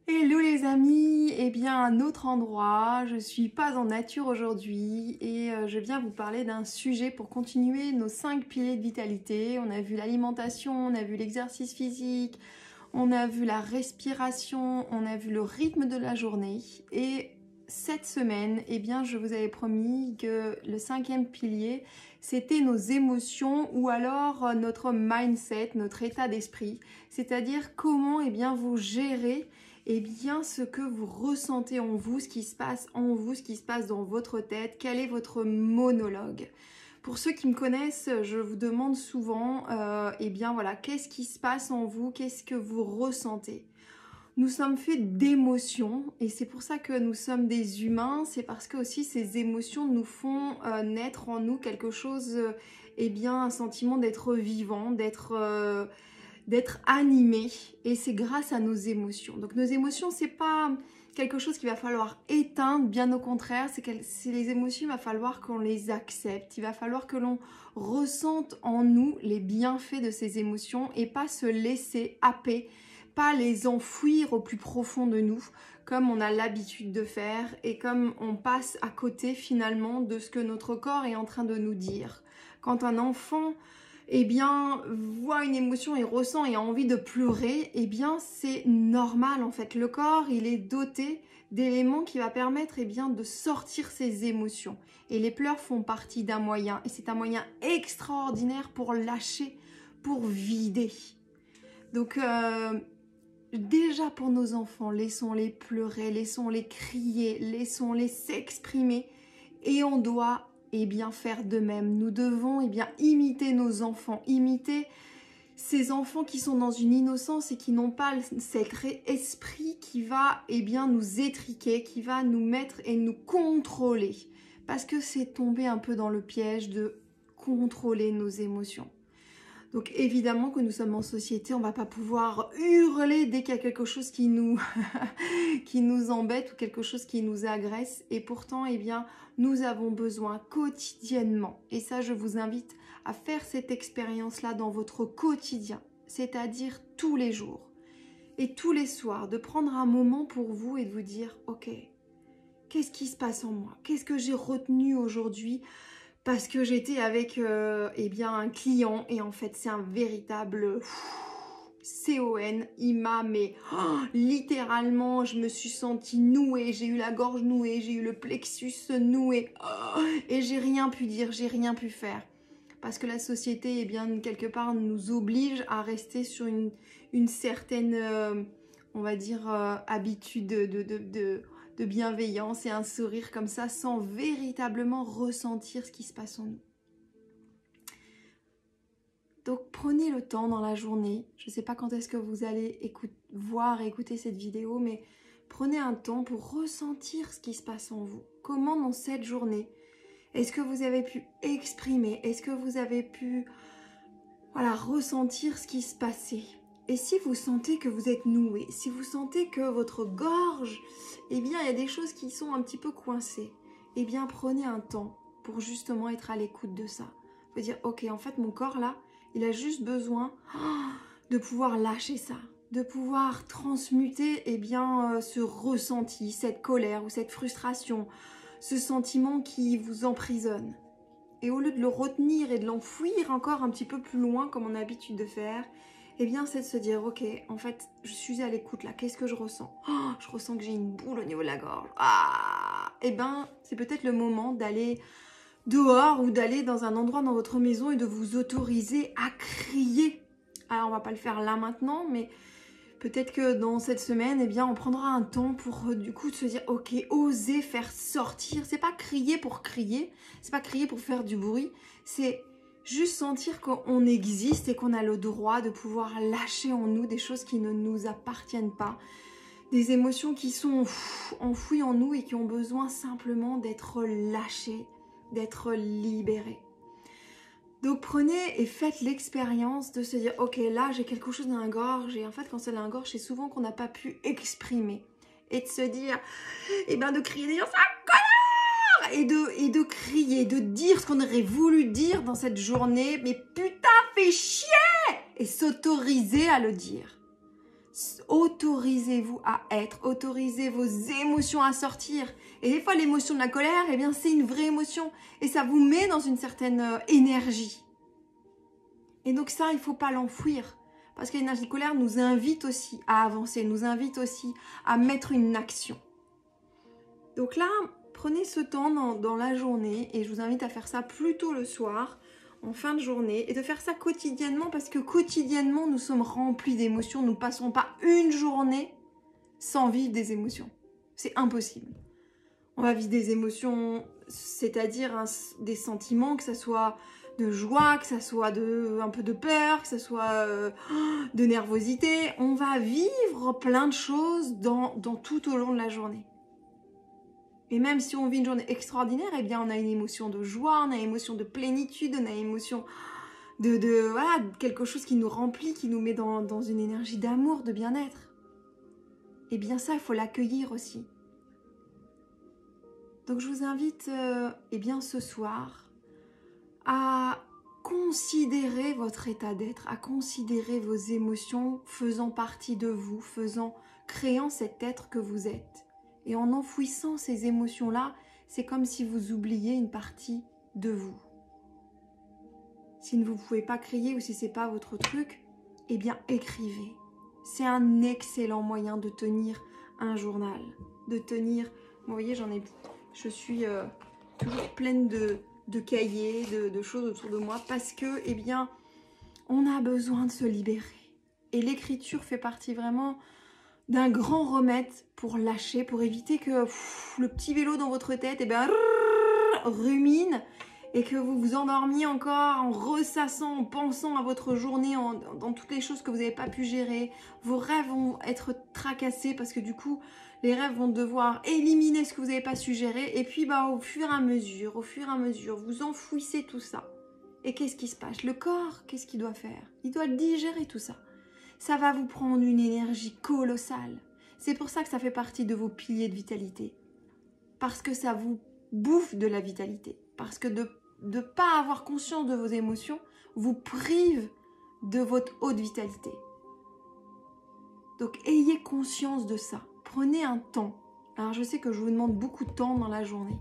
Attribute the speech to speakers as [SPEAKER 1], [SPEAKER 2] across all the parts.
[SPEAKER 1] Hello les amis, eh bien un autre endroit, je suis pas en nature aujourd'hui et je viens vous parler d'un sujet pour continuer nos 5 piliers de vitalité. On a vu l'alimentation, on a vu l'exercice physique, on a vu la respiration, on a vu le rythme de la journée et cette semaine, eh bien je vous avais promis que le 5e pilier c'était nos émotions ou alors notre mindset, notre état d'esprit, c'est-à-dire comment eh bien vous gérez eh bien, ce que vous ressentez en vous, ce qui se passe en vous, ce qui se passe dans votre tête, quel est votre monologue. Pour ceux qui me connaissent, je vous demande souvent, eh bien voilà, qu'est-ce qui se passe en vous, qu'est-ce que vous ressentez. Nous sommes faits d'émotions et c'est pour ça que nous sommes des humains, c'est parce que aussi ces émotions nous font naître en nous quelque chose, eh bien un sentiment d'être vivant, d'être animé et c'est grâce à nos émotions. Donc nos émotions, c'est pas quelque chose qu'il va falloir éteindre, bien au contraire, c'est les émotions, il va falloir qu'on les accepte, il va falloir que l'on ressente en nous les bienfaits de ces émotions et pas se laisser happer, pas les enfouir au plus profond de nous, comme on a l'habitude de faire et comme on passe à côté finalement de ce que notre corps est en train de nous dire. Quand un enfant eh bien, voit une émotion et ressent et a envie de pleurer, eh bien, c'est normal en fait. Le corps, il est doté d'éléments qui va permettre eh bien, de sortir ses émotions. Et les pleurs font partie d'un moyen. Et c'est un moyen extraordinaire pour lâcher, pour vider. Donc, déjà pour nos enfants, laissons-les pleurer, laissons-les crier, laissons-les s'exprimer. Et on doit eh bien faire de même. Nous devons eh bien imiter nos enfants, imiter ces enfants qui sont dans une innocence et qui n'ont pas cet esprit qui va eh bien nous étriquer, qui va nous mettre et nous contrôler. Parce que c'est tomber un peu dans le piège de contrôler nos émotions. Donc évidemment que nous sommes en société, on ne va pas pouvoir hurler dès qu'il y a quelque chose qui nous, qui nous embête ou quelque chose qui nous agresse. Et pourtant, eh bien, nous avons besoin quotidiennement, et ça je vous invite à faire cette expérience-là dans votre quotidien, c'est-à-dire tous les jours et tous les soirs, de prendre un moment pour vous et de vous dire « Ok, qu'est-ce qui se passe en moi? Qu'est-ce que j'ai retenu aujourd'hui ?» Parce que j'étais avec eh bien, un client et en fait c'est un véritable CON. Il m'a littéralement, je me suis sentie nouée, j'ai eu la gorge nouée, j'ai eu le plexus noué et j'ai rien pu dire, j'ai rien pu faire. Parce que la société, eh bien, quelque part, nous oblige à rester sur une certaine, on va dire, habitude de bienveillance et un sourire comme ça sans véritablement ressentir ce qui se passe en nous. Donc prenez le temps dans la journée, je ne sais pas quand est-ce que vous allez voir et écouter cette vidéo, mais prenez un temps pour ressentir ce qui se passe en vous. Comment dans cette journée, est-ce que vous avez pu exprimer, est-ce que vous avez pu ressentir ce qui se passait? Et si vous sentez que vous êtes noué, si vous sentez que votre gorge, eh bien, il y a des choses qui sont un petit peu coincées, eh bien, prenez un temps pour justement être à l'écoute de ça. Vous dire, ok, en fait, mon corps là, il a juste besoin de pouvoir lâcher ça, de pouvoir transmuter, eh bien, ce ressenti, cette colère ou cette frustration, ce sentiment qui vous emprisonne. Et au lieu de le retenir et de l'enfouir encore un petit peu plus loin, comme on a l'habitude de faire, eh bien, c'est de se dire, ok, en fait, je suis à l'écoute là, qu'est-ce que je ressens? Je ressens que j'ai une boule au niveau de la gorge. Eh bien, c'est peut-être le moment d'aller dehors ou d'aller dans un endroit dans votre maison et de vous autoriser à crier. Alors, on va pas le faire là maintenant, mais peut-être que dans cette semaine, eh bien, on prendra un temps pour du coup se dire, ok, oser faire sortir. C'est pas crier pour crier, c'est pas crier pour faire du bruit, c'est juste sentir qu'on existe et qu'on a le droit de pouvoir lâcher en nous des choses qui ne nous appartiennent pas, des émotions qui sont enfouies en nous et qui ont besoin simplement d'être lâchées, d'être libérées. Donc prenez et faites l'expérience de se dire, ok, là j'ai quelque chose dans la gorge, et en fait quand c'est dans la gorge, c'est souvent qu'on n'a pas pu exprimer. Et de se dire, et bien de crier, de dire ça, et de crier, de dire ce qu'on aurait voulu dire dans cette journée, mais putain, fais chier! Et s'autoriser à le dire. Autorisez-vous à être, autorisez vos émotions à sortir. Et des fois, l'émotion de la colère, eh bien, c'est une vraie émotion. Et ça vous met dans une certaine énergie. Et donc ça, il ne faut pas l'enfouir. Parce que l'énergie de colère nous invite aussi à avancer, nous invite aussi à mettre une action. Donc là, prenez ce temps dans la journée et je vous invite à faire ça plutôt le soir, en fin de journée, et de faire ça quotidiennement parce que quotidiennement, nous sommes remplis d'émotions. Nous ne passerons pas une journée sans vivre des émotions. C'est impossible. On va vivre des émotions, c'est-à-dire des sentiments, que ce soit de joie, que ce soit un peu de peur, que ce soit de nervosité. On va vivre plein de choses tout au long de la journée. Et même si on vit une journée extraordinaire, eh bien on a une émotion de joie, on a une émotion de plénitude, on a une émotion voilà, quelque chose qui nous remplit, qui nous met dans une énergie d'amour, de bien-être. Et bien ça, il faut l'accueillir aussi. Donc je vous invite eh bien ce soir à considérer votre état d'être, à considérer vos émotions faisant partie de vous, créant cet être que vous êtes. Et en enfouissant ces émotions-là, c'est comme si vous oubliez une partie de vous. Si vous ne pouvez pas crier ou si ce n'est pas votre truc, eh bien écrivez. C'est un excellent moyen de tenir un journal, de tenir... Vous voyez, je suis toujours pleine de cahiers, de choses autour de moi parce que, eh bien, on a besoin de se libérer. Et l'écriture fait partie vraiment d'un grand remède pour lâcher, pour éviter que le petit vélo dans votre tête, eh bien, rumine et que vous vous endormiez encore en ressassant, en pensant à votre journée, dans toutes les choses que vous n'avez pas pu gérer. Vos rêves vont être tracassés parce que du coup, les rêves vont devoir éliminer ce que vous n'avez pas su gérer. Et puis, au fur et à mesure, vous enfouissez tout ça. Et qu'est-ce qui se passe? Le corps, qu'est-ce qu'il doit faire? Il doit digérer tout ça. Ça va vous prendre une énergie colossale. C'est pour ça que ça fait partie de vos piliers de vitalité. Parce que ça vous bouffe de la vitalité. Parce que de ne pas avoir conscience de vos émotions vous prive de votre haute vitalité. Donc ayez conscience de ça. Prenez un temps. Alors je sais que je vous demande beaucoup de temps dans la journée.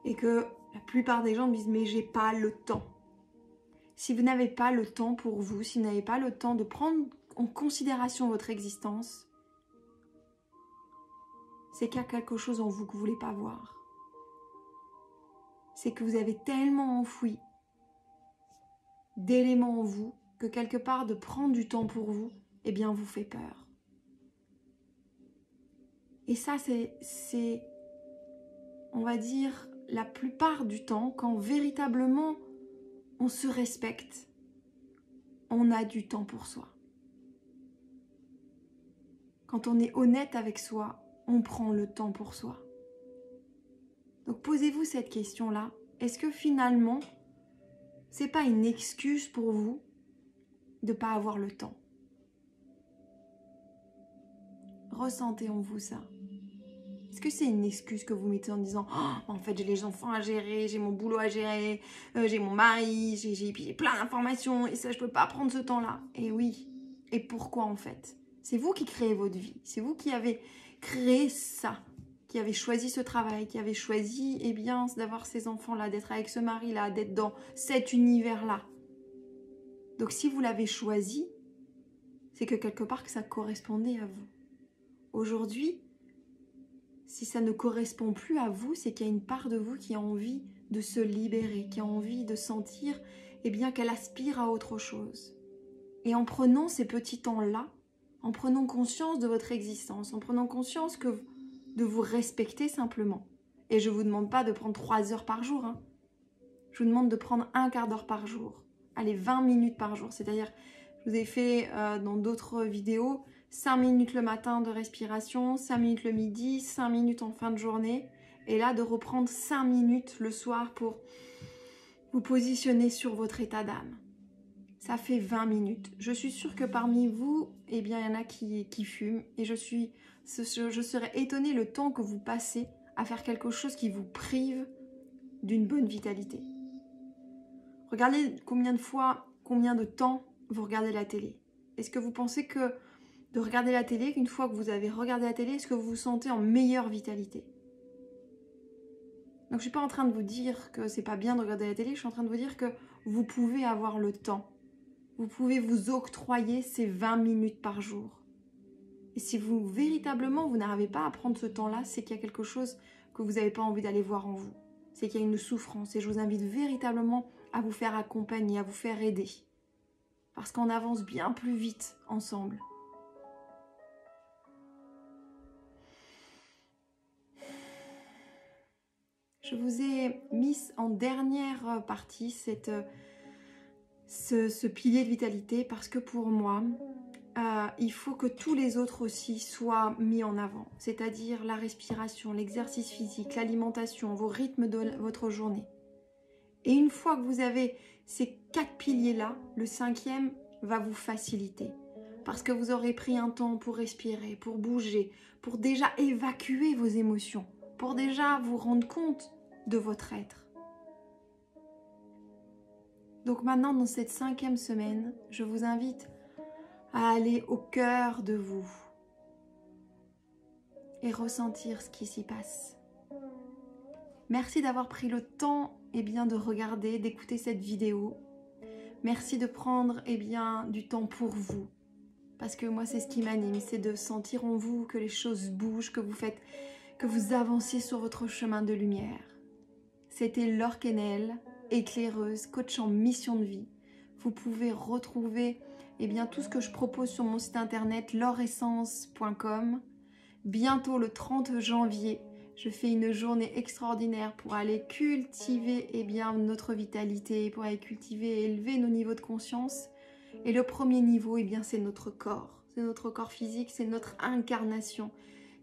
[SPEAKER 1] Et que la plupart des gens me disent mais j'ai pas le temps. Si vous n'avez pas le temps pour vous, si vous n'avez pas le temps de prendre en considération votre existence, c'est qu'il y a quelque chose en vous que vous ne voulez pas voir. C'est que vous avez tellement enfoui d'éléments en vous que quelque part de prendre du temps pour vous, eh bien vous fait peur. Et ça c'est, on va dire, la plupart du temps, quand véritablement on se respecte, on a du temps pour soi. Quand on est honnête avec soi, on prend le temps pour soi. Donc posez-vous cette question-là. Est-ce que finalement, c'est pas une excuse pour vous de ne pas avoir le temps? Ressentez en vous ça. Est-ce que c'est une excuse que vous mettez en disant « En fait, j'ai les enfants à gérer, j'ai mon boulot à gérer, j'ai mon mari, j'ai plein d'informations et ça, je ne peux pas prendre ce temps-là. » Et oui. Et pourquoi en fait? C'est vous qui créez votre vie. C'est vous qui avez créé ça, qui avez choisi ce travail, qui avez choisi eh bien, d'avoir ces enfants-là, d'être avec ce mari-là, d'être dans cet univers-là. Donc si vous l'avez choisi, c'est que quelque part que ça correspondait à vous. Aujourd'hui, si ça ne correspond plus à vous, c'est qu'il y a une part de vous qui a envie de se libérer, qui a envie de sentir eh bien, qu'elle aspire à autre chose. Et en prenant ces petits temps-là, en prenant conscience de votre existence, en prenant conscience de vous respecter simplement. Et je ne vous demande pas de prendre 3 heures par jour. Hein. Je vous demande de prendre un quart d'heure par jour. Allez, 20 minutes par jour. C'est-à-dire, je vous ai fait dans d'autres vidéos, 5 minutes le matin de respiration, 5 minutes le midi, 5 minutes en fin de journée. Et là, de reprendre 5 minutes le soir pour vous positionner sur votre état d'âme. Ça fait 20 minutes. Je suis sûre que parmi vous, eh bien, il y en a qui fument. Et je serais étonnée le temps que vous passez à faire quelque chose qui vous prive d'une bonne vitalité. Regardez combien de temps vous regardez la télé. Est-ce que vous pensez que de regarder la télé, qu'une fois que vous avez regardé la télé, est-ce que vous vous sentez en meilleure vitalité? Donc je ne suis pas en train de vous dire que c'est pas bien de regarder la télé, je suis en train de vous dire que vous pouvez avoir le temps. Vous pouvez vous octroyer ces 20 minutes par jour. Et si vous, véritablement, vous n'arrivez pas à prendre ce temps-là, c'est qu'il y a quelque chose que vous n'avez pas envie d'aller voir en vous. C'est qu'il y a une souffrance. Et je vous invite véritablement à vous faire accompagner, à vous faire aider. Parce qu'on avance bien plus vite ensemble. Je vous ai mis en dernière partie ce pilier de vitalité parce que pour moi, il faut que tous les autres aussi soient mis en avant. C'est-à-dire la respiration, l'exercice physique, l'alimentation, vos rythmes de votre journée. Et une fois que vous avez ces 4 piliers-là, le 5e va vous faciliter. Parce que vous aurez pris un temps pour respirer, pour bouger, pour déjà évacuer vos émotions, pour déjà vous rendre compte de votre être. Donc maintenant, dans cette 5e semaine, je vous invite à aller au cœur de vous et ressentir ce qui s'y passe. Merci d'avoir pris le temps de regarder, d'écouter cette vidéo. Merci de prendre du temps pour vous. Parce que moi, c'est ce qui m'anime, c'est de sentir en vous que les choses bougent, que vous avancez sur votre chemin de lumière. C'était Laure Quesnel, éclaireuse, coach en mission de vie. Vous pouvez retrouver tout ce que je propose sur mon site internet lauressence.com. Bientôt le 30 janvier, je fais une journée extraordinaire pour aller cultiver notre vitalité, pour aller cultiver et élever nos niveaux de conscience. Et le premier niveau, c'est notre corps. C'est notre corps physique, c'est notre incarnation.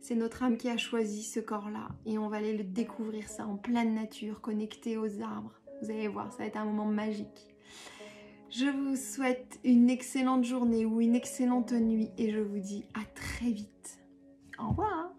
[SPEAKER 1] C'est notre âme qui a choisi ce corps-là. Et on va aller le découvrir ça en pleine nature, connecté aux arbres. Vous allez voir, ça va être un moment magique. Je vous souhaite une excellente journée ou une excellente nuit et je vous dis à très vite. Au revoir.